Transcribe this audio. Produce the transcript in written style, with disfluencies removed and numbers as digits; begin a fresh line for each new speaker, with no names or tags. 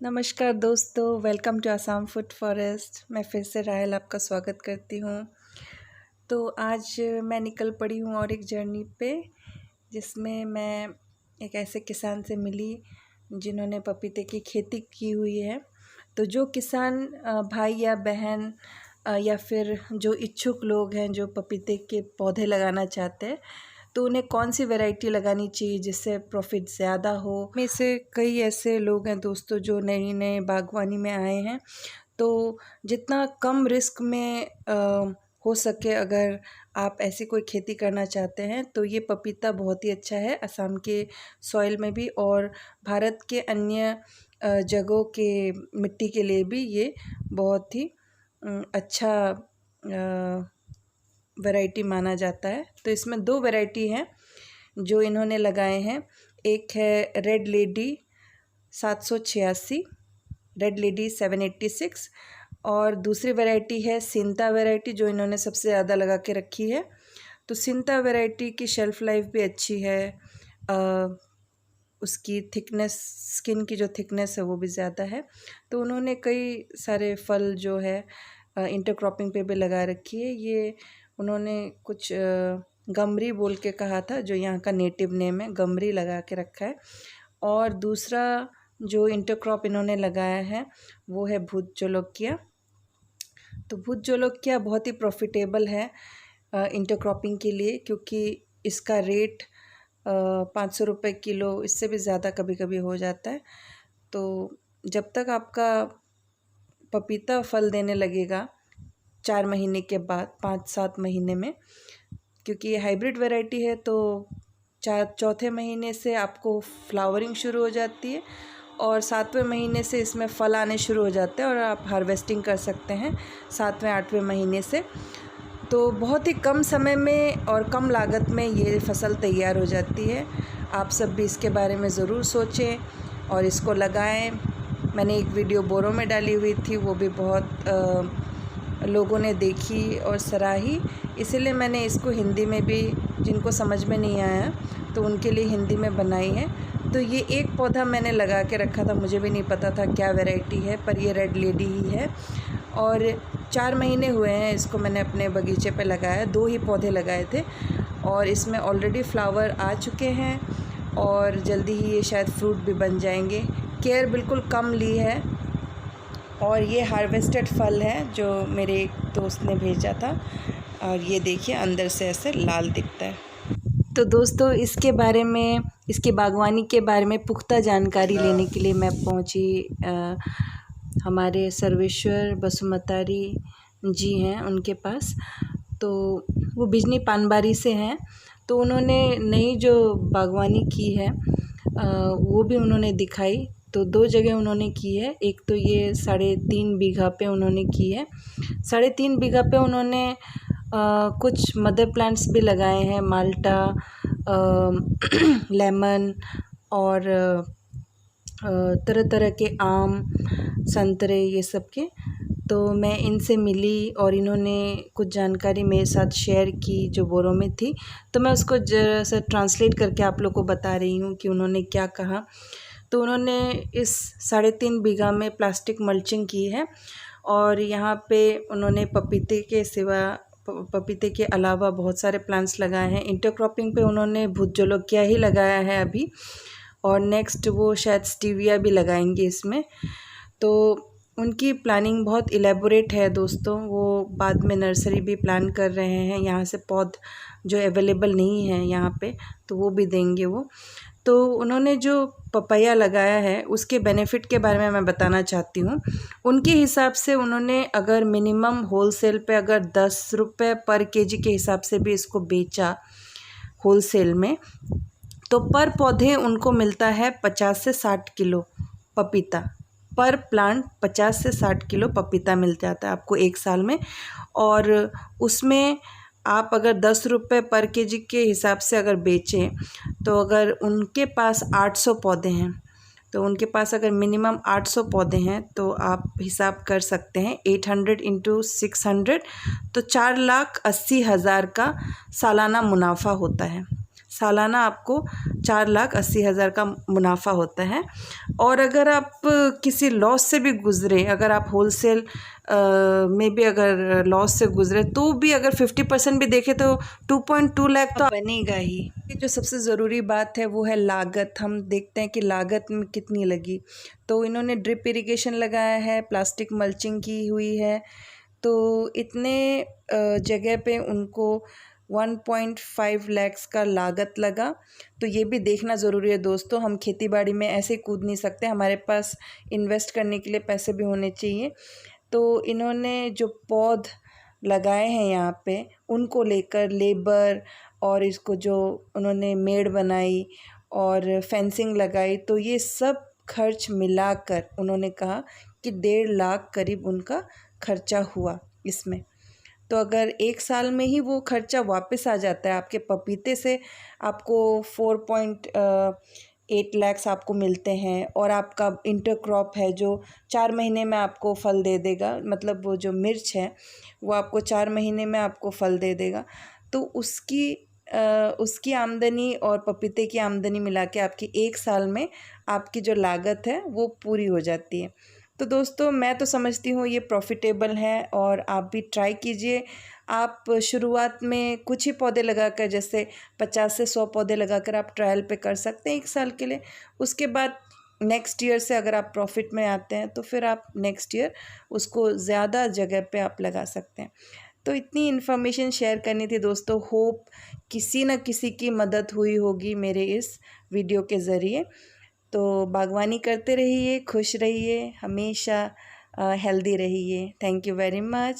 नमस्कार दोस्तों, welcome to Assam food forest. मैं फिर से राहल आपका स्वागत करती हूँ। तो आज मैं निकल पड़ी हूँ और एक जर्नी पे, जिसमें मैं एक ऐसे किसान से मिली जिन्होंने पपीते की खेती की हुई है। तो जो किसान भाई या बहन या फिर जो इच्छुक लोग हैं जो पपीते के पौधे लगाना चाहते हैं, तो उन्हें कौन सी वैरायटी लगानी चाहिए जिससे प्रॉफिट ज़्यादा हो। में से कई ऐसे लोग हैं दोस्तों जो नई नए बागवानी में आए हैं। तो जितना कम रिस्क में हो सके, अगर आप ऐसी कोई खेती करना चाहते हैं तो ये पपीता बहुत ही अच्छा है, असम के सॉइल में भी और भारत के अन्य जगहों के मिट्टी के लिए भी ये बहुत ही अच्छा वैरायटी माना जाता है। तो इसमें दो वैरायटी हैं जो इन्होंने लगाए हैं। एक है रेड लेडी 786, रेड लेडी 786, और दूसरी वैरायटी है सिंता वैरायटी जो इन्होंने सबसे ज़्यादा लगा के रखी है। तो सिंता वैरायटी की शेल्फ़ लाइफ भी अच्छी है, उसकी थिकनेस, स्किन की जो थिकनेस है वो भी ज़्यादा है। तो उन्होंने कई सारे फल जो है इंटरक्रॉपिंग पे भी लगा रखी है। ये उन्होंने कुछ गमरी बोल के कहा था, जो यहाँ का नेटिव नेम है, गमरी लगा के रखा है। और दूसरा जो इंटरक्रॉप इन्होंने लगाया है वो है भूत जोलोकिया। तो भूत जोलोकिया बहुत ही प्रॉफिटेबल है इंटरक्रॉपिंग के लिए, क्योंकि इसका रेट 500 रुपये किलो, इससे भी ज़्यादा कभी कभी हो जाता है। तो जब तक आपका पपीता फल देने लगेगा 4 महीने के बाद, 5-7 महीने में, क्योंकि ये हाइब्रिड वैरायटी है, तो चौथे महीने से आपको फ्लावरिंग शुरू हो जाती है और 7वें महीने से इसमें फल आने शुरू हो जाते हैं और आप हार्वेस्टिंग कर सकते हैं 7वें-8वें महीने से। तो बहुत ही कम समय में और कम लागत में ये फसल तैयार हो जाती है। आप सब भी इसके बारे में ज़रूर सोचें और इसको लगाएं। मैंने एक वीडियो बोरो में डाली हुई थी, वो भी बहुत लोगों ने देखी और सराही, इसीलिए मैंने इसको हिंदी में भी, जिनको समझ में नहीं आया तो उनके लिए हिंदी में बनाई है। तो ये एक पौधा मैंने लगा के रखा था, मुझे भी नहीं पता था क्या वैरायटी है, पर ये रेड लेडी ही है। और 4 महीने हुए हैं इसको मैंने अपने बगीचे पे लगाया, 2 ही पौधे लगाए थे और इसमें ऑलरेडी फ्लावर आ चुके हैं और जल्दी ही ये शायद फ्रूट भी बन जाएंगे। केयर बिल्कुल कम ली है और ये हार्वेस्टेड फल है जो मेरे एक दोस्त ने भेजा था, और ये देखिए अंदर से ऐसे लाल दिखता है। तो दोस्तों, इसके बारे में, इसकी बागवानी के बारे में पुख्ता जानकारी लेने के लिए मैं पहुंची हमारे सर्वेश्वर बसुमतारी जी हैं उनके पास। तो वो बिजनी पानबारी से हैं, तो उन्होंने नई जो बागवानी की है वो भी उन्होंने दिखाई। तो 2 जगह उन्होंने की है। एक तो ये 3.5 बीघा पे उन्होंने की है। 3.5 बीघा पे उन्होंने कुछ मदर प्लांट्स भी लगाए हैं, माल्टा, लेमन और तरह तरह के आम, संतरे, ये सब के। तो मैं इनसे मिली और इन्होंने कुछ जानकारी मेरे साथ शेयर की जो बोरो में थी। तो मैं उसको जरा सा ट्रांसलेट करके आप लोग को बता रही हूँ कि उन्होंने क्या कहा। तो उन्होंने इस 3.5 बीघा में प्लास्टिक मल्चिंग की है और यहाँ पे उन्होंने पपीते के सिवा, पपीते के अलावा बहुत सारे प्लांट्स लगाए हैं। इंटरक्रॉपिंग पे उन्होंने भूत जोलोकिया ही लगाया है अभी, और नेक्स्ट वो शायद स्टीविया भी लगाएंगे इसमें। तो उनकी प्लानिंग बहुत इलेबोरेट है दोस्तों। वो बाद में नर्सरी भी प्लान कर रहे हैं, यहाँ से पौध जो अवेलेबल नहीं है यहाँ पे, तो वो भी देंगे वो। तो उन्होंने जो पपाया लगाया है उसके बेनिफिट के बारे में मैं बताना चाहती हूँ। उनके हिसाब से उन्होंने अगर मिनिमम होलसेल पे अगर 10 रुपये पर केजी के हिसाब से भी इसको बेचा होलसेल में, तो पर पौधे उनको मिलता है 50 से 60 किलो पपीता। पर प्लांट 50 से 60 किलो पपीता मिल जाता है आपको एक साल में। और उसमें आप अगर 10 रुपये पर केजी के हिसाब से अगर बेचें, तो अगर उनके पास 800 पौधे हैं, तो उनके पास अगर मिनिमम 800 पौधे हैं, तो आप हिसाब कर सकते हैं 800 इंटू 600, तो 4,80,000 का सालाना मुनाफा होता है। सालाना आपको 4,80,000 का मुनाफा होता है। और अगर आप किसी लॉस से भी गुज़रे, अगर आप होलसेल में भी अगर लॉस से गुज़रे तो भी अगर 50% भी देखें तो 2.2 लाख तो बनेगा ही। जो सबसे ज़रूरी बात है वो है लागत। हम देखते हैं कि लागत में कितनी लगी। तो इन्होंने ड्रिप इरिगेशन लगाया है, प्लास्टिक मल्चिंग की हुई है, तो इतने जगह पे उनको 1.5 लाख का लागत लगा। तो ये भी देखना ज़रूरी है दोस्तों। हम खेती बाड़ी में ऐसे कूद नहीं सकते, हमारे पास इन्वेस्ट करने के लिए पैसे भी होने चाहिए। तो इन्होंने जो पौध लगाए हैं यहाँ पे, उनको लेकर लेबर और इसको जो उन्होंने मेड़ बनाई और फेंसिंग लगाई, तो ये सब खर्च मिलाकर उन्होंने कहा कि 1.5 लाख करीब उनका खर्चा हुआ इसमें। तो अगर 1 साल में ही वो खर्चा वापस आ जाता है, आपके पपीते से आपको 4.8 लाख आपको मिलते हैं, और आपका इंटरक्रॉप है जो 4 महीने में आपको फल दे देगा, मतलब वो जो मिर्च है वो आपको 4 महीने में आपको फल दे देगा, तो उसकी आमदनी और पपीते की आमदनी मिला के आपकी 1 साल में आपकी जो लागत है वो पूरी हो जाती है। तो दोस्तों मैं तो समझती हूँ ये प्रॉफिटेबल है, और आप भी ट्राई कीजिए। आप शुरुआत में कुछ ही पौधे लगाकर, जैसे 50 से 100 पौधे लगाकर आप ट्रायल पे कर सकते हैं 1 साल के लिए। उसके बाद नेक्स्ट ईयर से अगर आप प्रॉफिट में आते हैं तो फिर आप नेक्स्ट ईयर उसको ज़्यादा जगह पे आप लगा सकते हैं। तो इतनी इन्फॉर्मेशन शेयर करनी थी दोस्तों। होप किसी न किसी की मदद हुई होगी मेरे इस वीडियो के ज़रिए। तो बागवानी करते रहिए, खुश रहिए, हमेशा हेल्दी रहिए। Thank you very much.